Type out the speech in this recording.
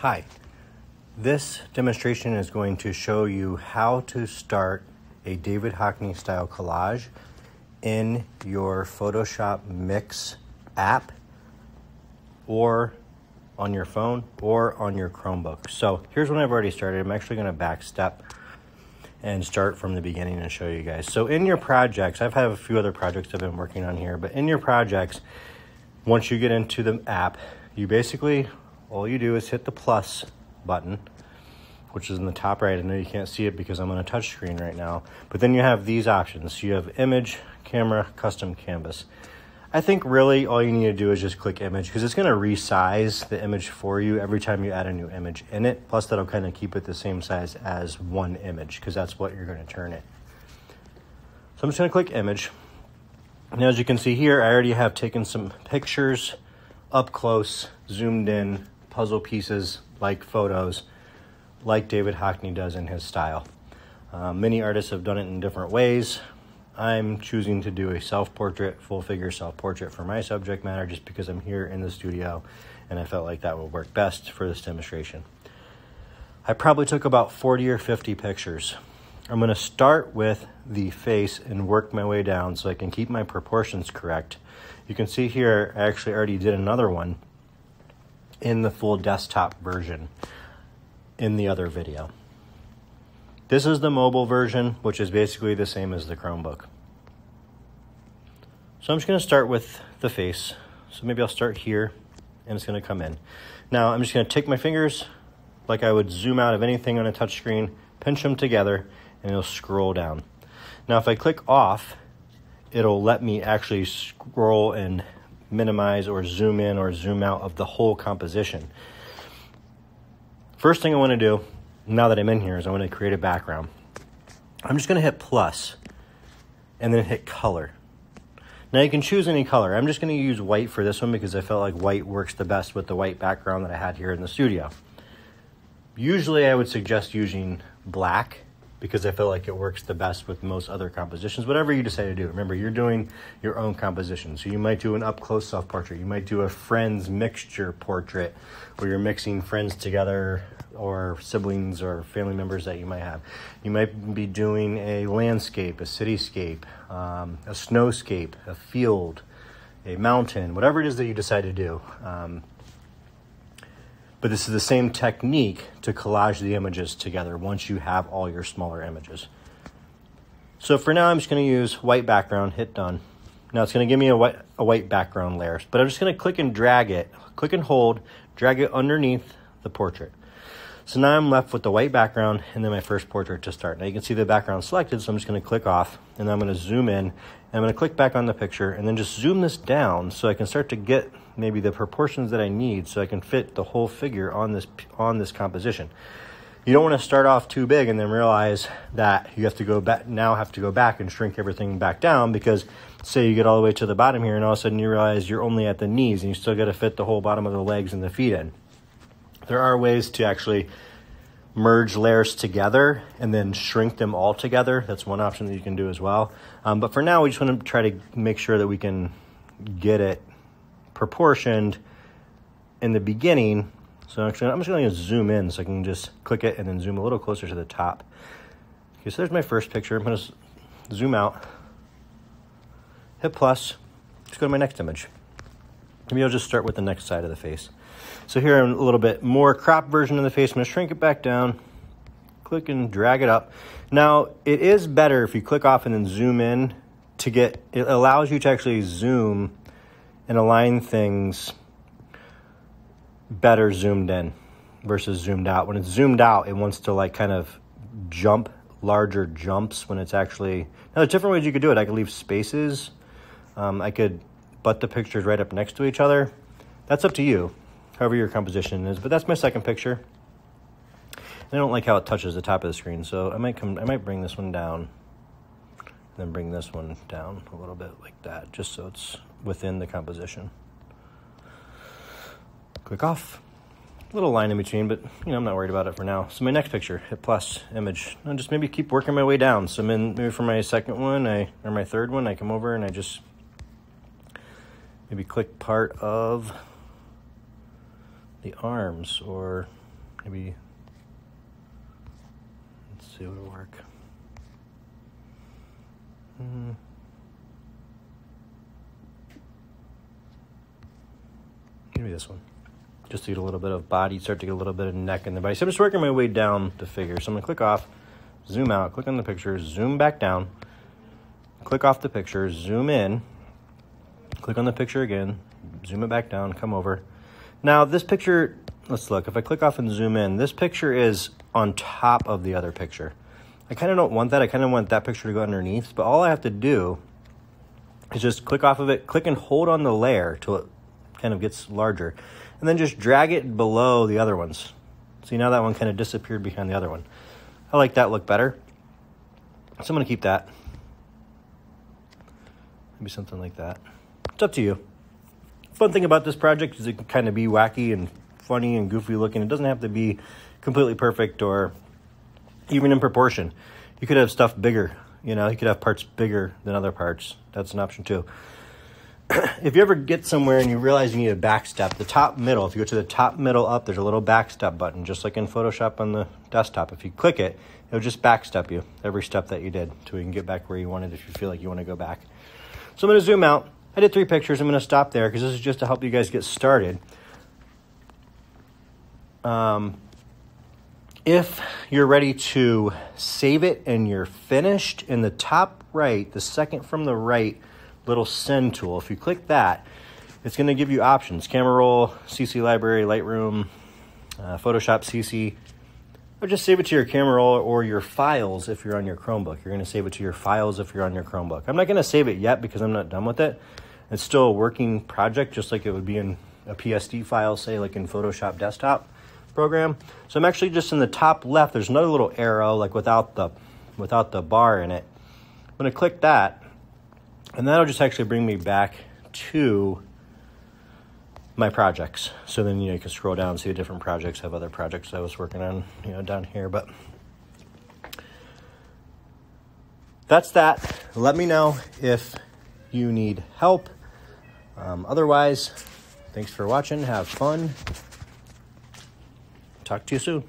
Hi, this demonstration is going to show you how to start a David Hockney style collage in your Photoshop Mix app or on your phone or on your Chromebook. So here's one I've already started. I'm actually going to back step and start from the beginning and show you guys. So in your projects, I've had a few other projects I've been working on here, but in your projects, once you get into the app, you basically, all you do is hit the plus button, which is in the top right. I know you can't see it because I'm on a touch screen right now, but then you have these options. You have image, camera, custom canvas. I think really all you need to do is just click image because it's going to resize the image for you every time you add a new image in it. Plus that'll kind of keep it the same size as one image because that's what you're going to turn it. So I'm just going to click image. Now, as you can see here, I already have taken some pictures up close, zoomed in, puzzle pieces like photos, like David Hockney does in his style. Many artists have done it in different ways. I'm choosing to do a self-portrait, full-figure self-portrait for my subject matter just because I'm here in the studio and I felt like that would work best for this demonstration. I probably took about 40 or 50 pictures. I'm going to start with the face and work my way down so I can keep my proportions correct. You can see here I actually already did another one in the full desktop version in the other video. This is the mobile version, which is basically the same as the Chromebook. So I'm just going to start with the face. So maybe I'll start here and it's going to come in. Now I'm just going to take my fingers like I would zoom out of anything on a touch screen, pinch them together, and it'll scroll down. Now if I click off, it'll let me actually scroll and minimize or zoom in or zoom out of the whole composition. First thing I want to do, now that I'm in here, is I want to create a background. I'm just going to hit plus and then hit color. Now you can choose any color. I'm just going to use white for this one because I felt like white works the best with the white background that I had here in the studio. Usually I would suggest using black because I feel like it works the best with most other compositions, whatever you decide to do. Remember, you're doing your own composition. So you might do an up-close self-portrait. You might do a friends mixture portrait where you're mixing friends together or siblings or family members that you might have. You might be doing a landscape, a cityscape, a snowscape, a field, a mountain, whatever it is that you decide to do. But this is the same technique to collage the images together once you have all your smaller images. So for now, I'm just going to use white background, hit done. Now it's going to give me a white background layer, but I'm just going to click and drag it, click and hold, drag it underneath the portrait. So now I'm left with the white background and then my first portrait to start. Now you can see the background selected, so I'm just going to click off and then I'm going to zoom in and I'm going to click back on the picture and then just zoom this down so I can start to get maybe the proportions that I need so I can fit the whole figure on this composition. You don't want to start off too big and then realize that you have to go back and shrink everything back down because say you get all the way to the bottom here and all of a sudden you realize you're only at the knees and you still got to fit the whole bottom of the legs and the feet in. There are ways to actually merge layers together and then shrink them all together. That's one option that you can do as well. But for now, we just want to try to make sure that we can get it proportioned in the beginning. So actually, I'm just going to zoom in so I can just click it and then zoom a little closer to the top. Okay, so there's my first picture. I'm going to zoom out, hit plus, just go to my next image. Maybe I'll just start with the next side of the face. So here I'm a little bit more cropped version of the face. I'm going to shrink it back down, click and drag it up. Now, it is better if you click off and then zoom in to get, it allows you to actually zoom and align things better zoomed in versus zoomed out. When it's zoomed out, it wants to like kind of jump larger jumps when it's actually, now there's different ways you could do it. I could leave spaces. I could butt the pictures right up next to each other. That's up to you, however your composition is, but that's my second picture. And I don't like how it touches the top of the screen, so I might bring this one down, and then bring this one down a little bit like that, just so it's within the composition. Click off. A little line in between, but you know, I'm not worried about it for now. So my next picture, hit plus, image. I'll just maybe keep working my way down. So I'm in, maybe for my second one, or my third one, I come over and I just maybe click part of the arms or Maybe, let's see what'll work. Maybe this one. Just to get a little bit of body, start to get a little bit of neck in the body. So I'm just working my way down the figure. So I'm gonna click off, zoom out, click on the picture, zoom back down, click off the picture, zoom in, click on the picture again, zoom it back down, come over. Now this picture, let's look, if I click off and zoom in, this picture is on top of the other picture. I kind of don't want that. I kind of want that picture to go underneath, but all I have to do is just click off of it, click and hold on the layer till it kind of gets larger, and then just drag it below the other ones. See, now that one kind of disappeared behind the other one. I like that look better, so I'm gonna keep that. Maybe something like that. It's up to you. Fun thing about this project is it can kind of be wacky and funny and goofy looking. It doesn't have to be completely perfect or even in proportion. You could have stuff bigger, you know, you could have parts bigger than other parts. That's an option too. If you ever get somewhere and you realize you need a back step, the top middle, if you go to the top middle up, there's a little back step button, just like in Photoshop on the desktop. If you click it, it'll just back step you every step that you did until you can get back where you wanted if you feel like you want to go back. So I'm going to zoom out. I did 3 pictures. I'm going to stop there because this is just to help you guys get started. If you're ready to save it and you're finished, in the top right, the second from the right little send tool, if you click that, it's going to give you options: camera roll, CC library, Lightroom, Photoshop CC, or just save it to your camera roll or your files if you're on your Chromebook. You're going to save it to your files if you're on your Chromebook. I'm not going to save it yet because I'm not done with it. It's still a working project, just like it would be in a PSD file, say like in Photoshop desktop program. So I'm actually just in the top left, there's another little arrow like without the bar in it. I'm going to click that, and that'll just actually bring me back to my projects. So then, you know, you can scroll down and see the different projects. I have other projects I was working on, you know, down here, but that's that. Let me know if you need help. Otherwise, thanks for watching. Have fun. Talk to you soon.